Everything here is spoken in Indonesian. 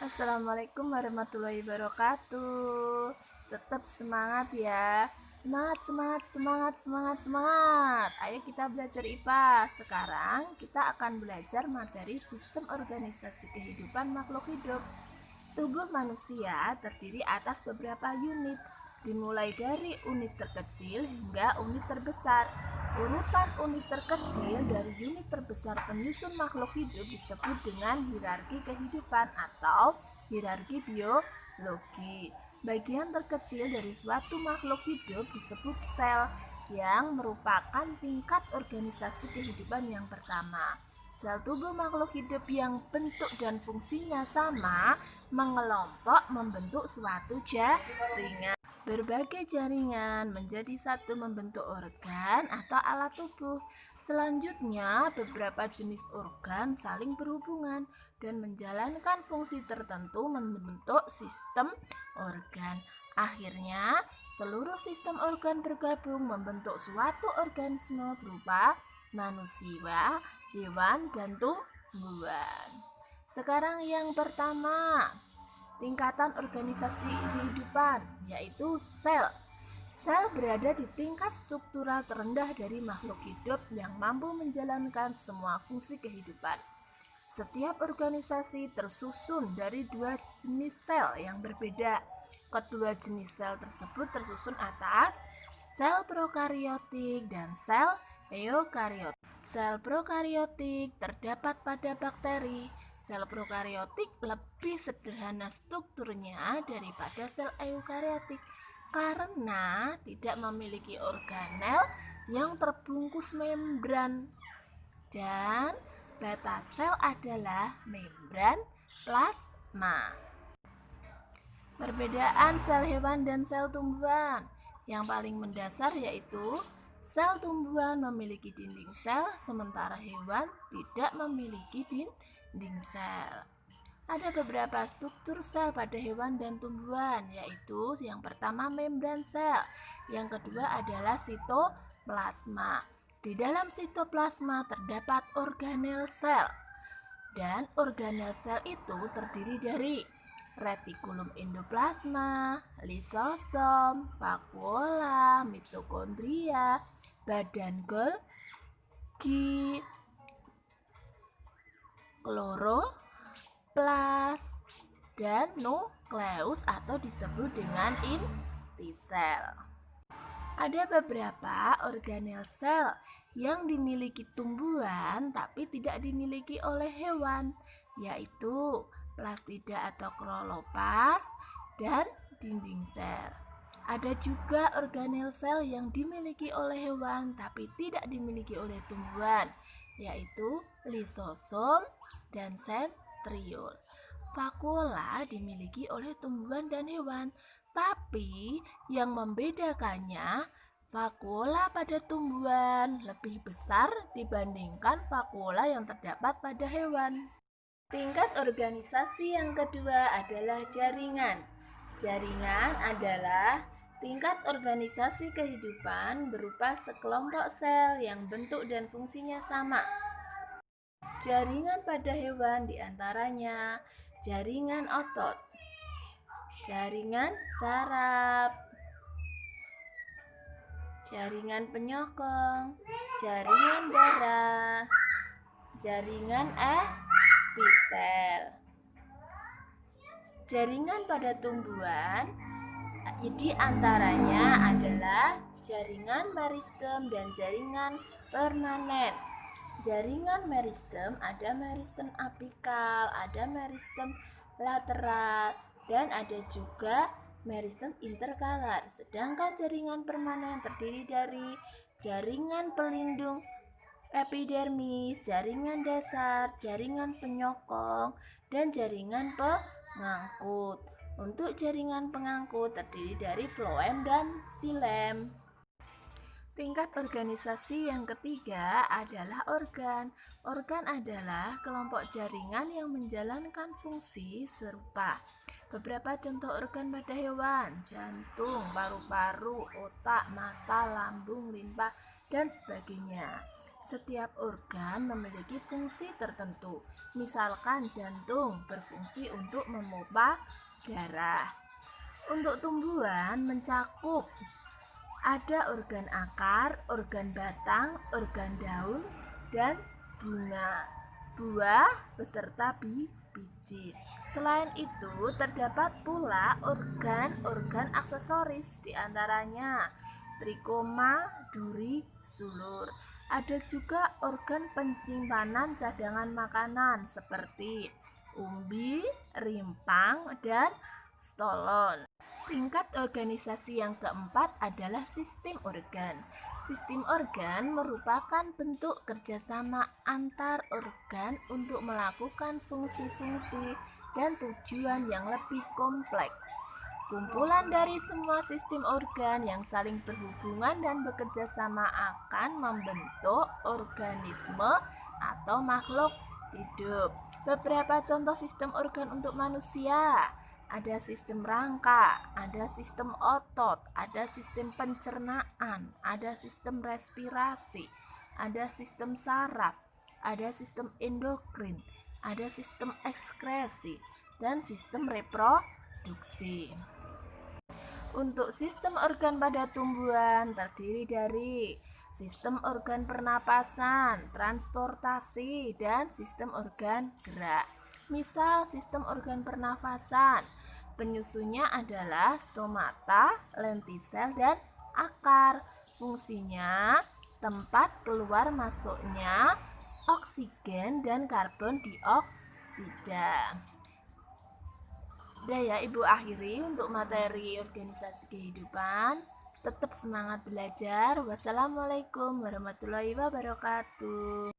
Assalamualaikum warahmatullahi wabarakatuh. Tetap semangat ya. Semangat, semangat, semangat, semangat, semangat. Ayo kita belajar IPA. Sekarang kita akan belajar materi sistem organisasi kehidupan makhluk hidup. Tubuh manusia terdiri atas beberapa unit, dimulai dari unit terkecil hingga unit terbesar. Urutan unit terkecil dari unit terbesar penyusun makhluk hidup disebut dengan hierarki kehidupan atau hierarki biologi. Bagian terkecil dari suatu makhluk hidup disebut sel, yang merupakan tingkat organisasi kehidupan yang pertama. Sel tubuh makhluk hidup yang bentuk dan fungsinya sama mengelompok membentuk suatu jaringan. Berbagai jaringan menjadi satu membentuk organ atau alat tubuh. Selanjutnya, beberapa jenis organ saling berhubungan dan menjalankan fungsi tertentu membentuk sistem organ. Akhirnya, seluruh sistem organ bergabung membentuk suatu organisme berupa manusia, hewan, dan tumbuhan. Sekarang yang pertama, tingkatan organisasi kehidupan, yaitu sel. Sel berada di tingkat struktural terendah dari makhluk hidup yang mampu menjalankan semua fungsi kehidupan. Setiap organisasi tersusun dari dua jenis sel yang berbeda. Kedua jenis sel tersebut tersusun atas sel prokariotik dan sel eukariotik. Sel prokariotik terdapat pada bakteri. Sel prokariotik lebih sederhana strukturnya daripada sel eukariotik karena tidak memiliki organel yang terbungkus membran, dan batas sel adalah membran plasma. Perbedaan sel hewan dan sel tumbuhan yang paling mendasar yaitu sel tumbuhan memiliki dinding sel, sementara hewan tidak memiliki dinding sel. Ada beberapa struktur sel pada hewan dan tumbuhan, yaitu yang pertama membran sel, yang kedua adalah sitoplasma. Di dalam sitoplasma terdapat organel sel, dan organel sel itu terdiri dari retikulum endoplasma, lisosom, vakuola, mitokondria, badan Golgi, kloroplas, dan nukleus atau disebut dengan inti sel. Ada beberapa organel sel yang dimiliki tumbuhan tapi tidak dimiliki oleh hewan, yaitu plastida atau kloroplas dan dinding sel. Ada juga organel sel yang dimiliki oleh hewan tapi tidak dimiliki oleh tumbuhan, yaitu lisosom dan sentriol. Vakuola dimiliki oleh tumbuhan dan hewan, tapi yang membedakannya, vakuola pada tumbuhan lebih besar dibandingkan vakuola yang terdapat pada hewan. Tingkat organisasi yang kedua adalah jaringan. Jaringan adalah tingkat organisasi kehidupan berupa sekelompok sel yang bentuk dan fungsinya sama. Jaringan pada hewan diantaranya jaringan otot, jaringan saraf, jaringan penyokong, jaringan darah, jaringan epitel. Jaringan pada tumbuhan diantaranya adalah jaringan meristem dan jaringan permanen. Jaringan meristem ada meristem apikal, ada meristem lateral, dan ada juga meristem interkalar. Sedangkan jaringan permanen terdiri dari jaringan pelindung epidermis, jaringan dasar, jaringan penyokong, dan jaringan pengangkut. Untuk jaringan pengangkut terdiri dari floem dan xilem. Tingkat organisasi yang ketiga adalah organ. Organ adalah kelompok jaringan yang menjalankan fungsi serupa. Beberapa contoh organ pada hewan: jantung, paru-paru, otak, mata, lambung, limpa, dan sebagainya. Setiap organ memiliki fungsi tertentu. Misalkan jantung berfungsi untuk memompa darah. Untuk tumbuhan mencakup ada organ akar, organ batang, organ daun, dan bunga, buah beserta biji. Selain itu, terdapat pula organ-organ aksesoris, diantaranya trikoma, duri, sulur. Ada juga organ penyimpanan cadangan makanan seperti umbi, rimpang, dan stolon. Tingkat organisasi yang keempat adalah sistem organ. Sistem organ merupakan bentuk kerjasama antar organ untuk melakukan fungsi-fungsi dan tujuan yang lebih kompleks. Kumpulan dari semua sistem organ yang saling berhubungan dan bekerja sama akan membentuk organisme atau makhluk hidup. Beberapa contoh sistem organ untuk manusia: ada sistem rangka, ada sistem otot, ada sistem pencernaan, ada sistem respirasi, ada sistem saraf, ada sistem endokrin, ada sistem ekskresi, dan sistem reproduksi. Untuk sistem organ pada tumbuhan terdiri dari sistem organ pernapasan, transportasi, dan sistem organ gerak. Misal sistem organ pernafasan, penyusunnya adalah stomata, lentisel, dan akar. Fungsinya tempat keluar masuknya oksigen dan karbon dioksida. Udah ya, Ibu akhiri untuk materi organisasi kehidupan. Tetap semangat belajar. Wassalamualaikum warahmatullahi wabarakatuh.